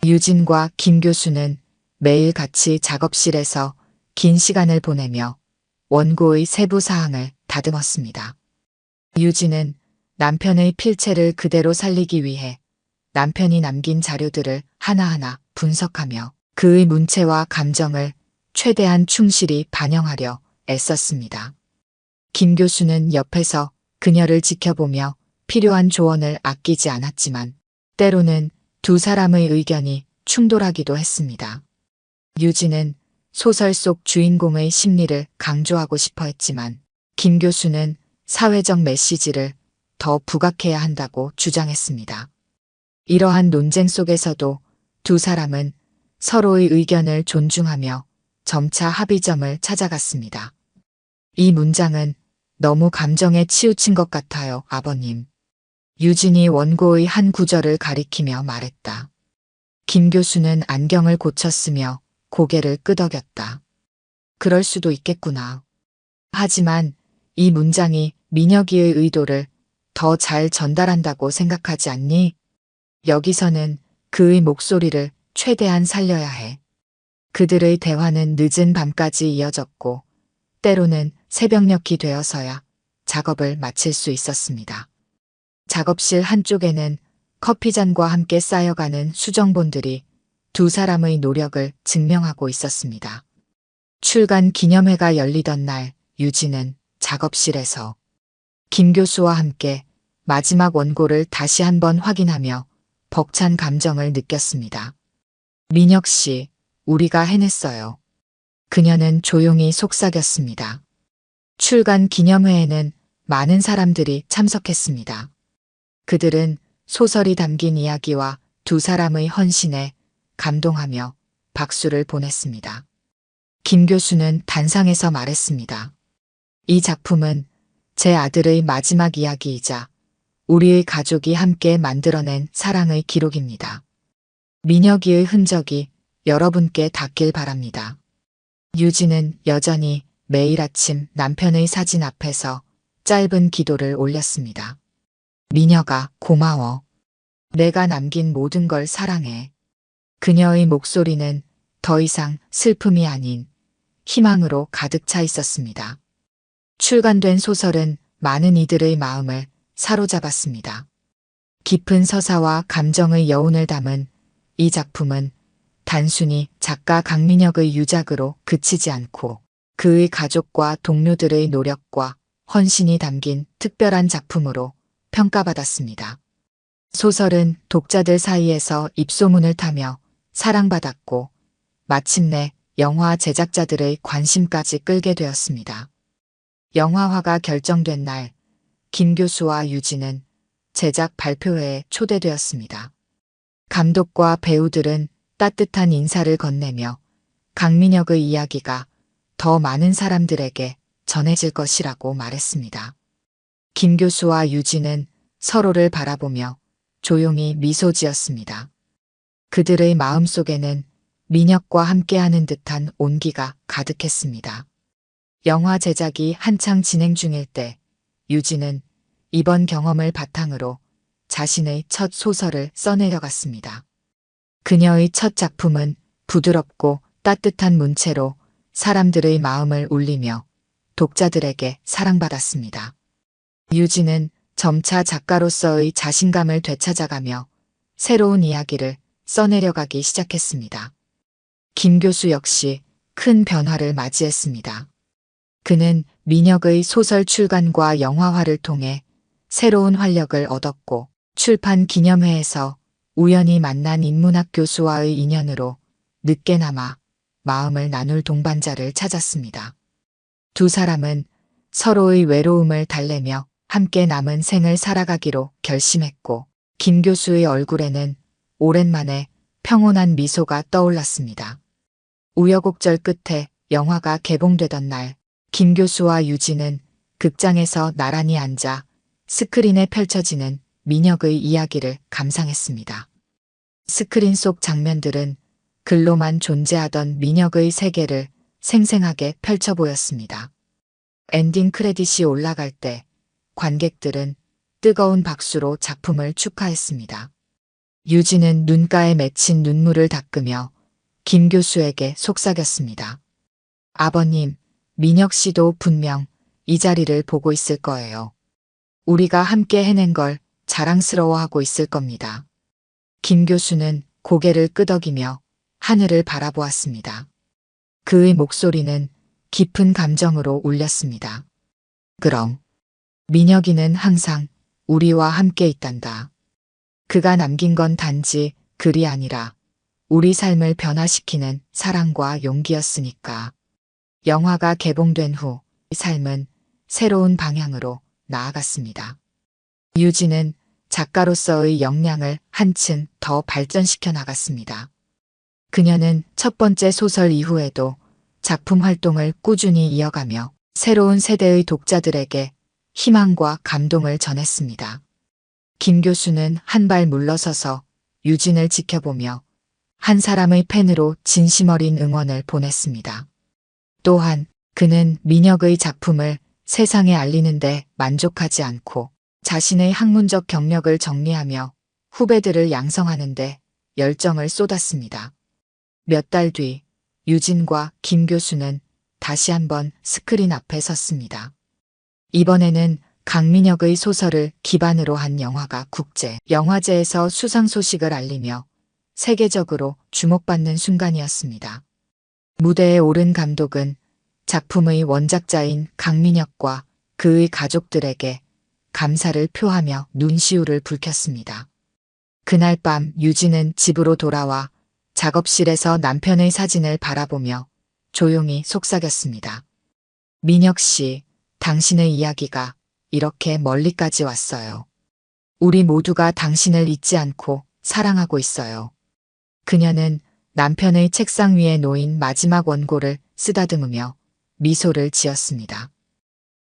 유진과 김 교수는 매일 같이 작업실에서 긴 시간을 보내며 원고의 세부 사항을 다듬었습니다. 유진은 남편의 필체를 그대로 살리기 위해 남편이 남긴 자료들을 하나하나 분석하며 그의 문체와 감정을 최대한 충실히 반영하려 애썼습니다. 김 교수는 옆에서 그녀를 지켜보며 필요한 조언을 아끼지 않았지만 때로는 두 사람의 의견이 충돌하기도 했습니다. 유진은 소설 속 주인공의 심리를 강조하고 싶어 했지만 김 교수는 사회적 메시지를 더 부각해야 한다고 주장했습니다. 이러한 논쟁 속에서도 두 사람은 서로의 의견을 존중하며 점차 합의점을 찾아갔습니다. 이 문장은 너무 감정에 치우친 것 같아요, 아버님. 유진이 원고의 한 구절을 가리키며 말했다. 김 교수는 안경을 고쳤으며 고개를 끄덕였다. 그럴 수도 있겠구나. 하지만 이 문장이 민혁이의 의도를 더 잘 전달한다고 생각하지 않니? 여기서는 그의 목소리를 최대한 살려야 해. 그들의 대화는 늦은 밤까지 이어졌고 때로는 새벽녘이 되어서야 작업을 마칠 수 있었습니다. 작업실 한쪽에는 커피잔과 함께 쌓여가는 수정본들이 두 사람의 노력을 증명하고 있었습니다. 출간 기념회가 열리던 날 유진은 작업실에서 김 교수와 함께 마지막 원고를 다시 한번 확인하며 벅찬 감정을 느꼈습니다. 민혁 씨, 우리가 해냈어요. 그녀는 조용히 속삭였습니다. 출간 기념회에는 많은 사람들이 참석했습니다. 그들은 소설이 담긴 이야기와 두 사람의 헌신에 감동하며 박수를 보냈습니다. 김 교수는 단상에서 말했습니다. 이 작품은 제 아들의 마지막 이야기이자 우리의 가족이 함께 만들어낸 사랑의 기록입니다. 민혁이의 흔적이 여러분께 닿길 바랍니다. 유진은 여전히 매일 아침 남편의 사진 앞에서 짧은 기도를 올렸습니다. 민혁아, 고마워. 내가 남긴 모든 걸 사랑해. 그녀의 목소리는 더 이상 슬픔이 아닌 희망으로 가득 차 있었습니다. 출간된 소설은 많은 이들의 마음을 사로잡았습니다. 깊은 서사와 감정의 여운을 담은 이 작품은 단순히 작가 강민혁의 유작으로 그치지 않고 그의 가족과 동료들의 노력과 헌신이 담긴 특별한 작품으로 평가받았습니다. 소설은 독자들 사이에서 입소문을 타며 사랑받았고 마침내 영화 제작자들의 관심까지 끌게 되었습니다. 영화화가 결정된 날, 김 교수와 유진은 제작 발표회에 초대되었습니다. 감독과 배우들은 따뜻한 인사를 건네며 강민혁의 이야기가 더 많은 사람들에게 전해질 것이라고 말했습니다. 김 교수와 유진은 서로를 바라보며 조용히 미소 지었습니다. 그들의 마음속에는 민혁과 함께하는 듯한 온기가 가득했습니다. 영화 제작이 한창 진행 중일 때 유진은 이번 경험을 바탕으로 자신의 첫 소설을 써내려갔습니다. 그녀의 첫 작품은 부드럽고 따뜻한 문체로 사람들의 마음을 울리며 독자들에게 사랑받았습니다. 유진은 점차 작가로서의 자신감을 되찾아가며 새로운 이야기를 써내려가기 시작했습니다. 김 교수 역시 큰 변화를 맞이했습니다. 그는 민혁의 소설 출간과 영화화를 통해 새로운 활력을 얻었고 출판 기념회에서 우연히 만난 인문학 교수와의 인연으로 늦게나마 마음을 나눌 동반자를 찾았습니다. 두 사람은 서로의 외로움을 달래며 함께 남은 생을 살아가기로 결심했고 김 교수의 얼굴에는 오랜만에 평온한 미소가 떠올랐습니다. 우여곡절 끝에 영화가 개봉되던 날, 김 교수와 유진은 극장에서 나란히 앉아 스크린에 펼쳐지는 민혁의 이야기를 감상했습니다. 스크린 속 장면들은 글로만 존재하던 민혁의 세계를 생생하게 펼쳐 보였습니다. 엔딩 크레딧이 올라갈 때 관객들은 뜨거운 박수로 작품을 축하했습니다. 유진은 눈가에 맺힌 눈물을 닦으며 김 교수에게 속삭였습니다. 아버님, 민혁 씨도 분명 이 자리를 보고 있을 거예요. 우리가 함께 해낸 걸 자랑스러워하고 있을 겁니다. 김 교수는 고개를 끄덕이며 하늘을 바라보았습니다. 그의 목소리는 깊은 감정으로 울렸습니다. 그럼 민혁이는 항상 우리와 함께 있단다. 그가 남긴 건 단지 글이 아니라 우리 삶을 변화시키는 사랑과 용기였으니까. 영화가 개봉된 후 삶은 새로운 방향으로 나아갔습니다. 유진은 작가로서의 역량을 한층 더 발전시켜 나갔습니다. 그녀는 첫 번째 소설 이후에도 작품 활동을 꾸준히 이어가며 새로운 세대의 독자들에게 희망과 감동을 전했습니다. 김 교수는 한 발 물러서서 유진을 지켜보며 한 사람의 펜으로 진심 어린 응원을 보냈습니다. 또한 그는 민혁의 작품을 세상에 알리는데 만족하지 않고 자신의 학문적 경력을 정리하며 후배들을 양성하는데 열정을 쏟았습니다. 몇 달 뒤 유진과 김 교수는 다시 한번 스크린 앞에 섰습니다. 이번에는 강민혁의 소설을 기반으로 한 영화가 국제 영화제에서 수상 소식을 알리며 세계적으로 주목받는 순간이었습니다. 무대에 오른 감독은 작품의 원작자인 강민혁과 그의 가족들에게 감사를 표하며 눈시울을 붉혔습니다. 그날 밤 유진은 집으로 돌아와 작업실에서 남편의 사진을 바라보며 조용히 속삭였습니다. 민혁 씨, 당신의 이야기가 이렇게 멀리까지 왔어요. 우리 모두가 당신을 잊지 않고 사랑하고 있어요. 그녀는 남편의 책상 위에 놓인 마지막 원고를 쓰다듬으며 미소를 지었습니다.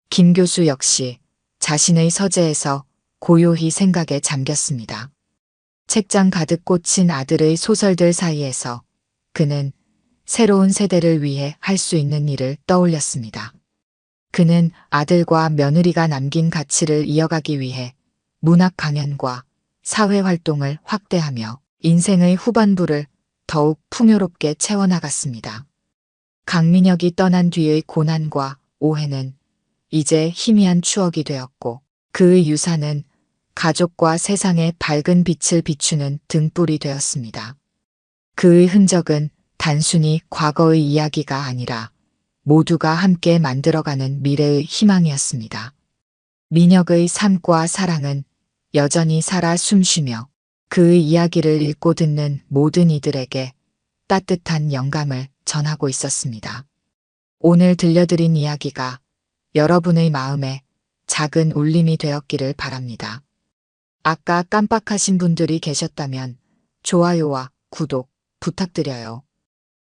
김 교수 역시 자신의 서재에서 고요히 생각에 잠겼습니다. 책장 가득 꽂힌 아들의 소설들 사이에서 그는 새로운 세대를 위해 할 수 있는 일을 떠올렸습니다. 그는 아들과 며느리가 남긴 가치를 이어가기 위해 문학 강연과 사회 활동을 확대하며 인생의 후반부를 더욱 풍요롭게 채워나갔습니다. 강민혁이 떠난 뒤의 고난과 오해는 이제 희미한 추억이 되었고 그의 유산은 가족과 세상에 밝은 빛을 비추는 등불이 되었습니다. 그의 흔적은 단순히 과거의 이야기가 아니라 모두가 함께 만들어가는 미래의 희망이었습니다. 민혁의 삶과 사랑은 여전히 살아 숨쉬며 그의 이야기를 읽고 듣는 모든 이들에게 따뜻한 영감을 전하고 있었습니다. 오늘 들려드린 이야기가 여러분의 마음에 작은 울림이 되었기를 바랍니다. 아까 깜빡하신 분들이 계셨다면 좋아요와 구독 부탁드려요.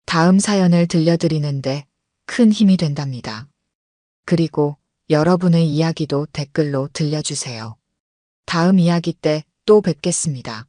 다음 사연을 들려드리는데 큰 힘이 된답니다. 그리고 여러분의 이야기도 댓글로 들려주세요. 다음 이야기 때 또 뵙겠습니다.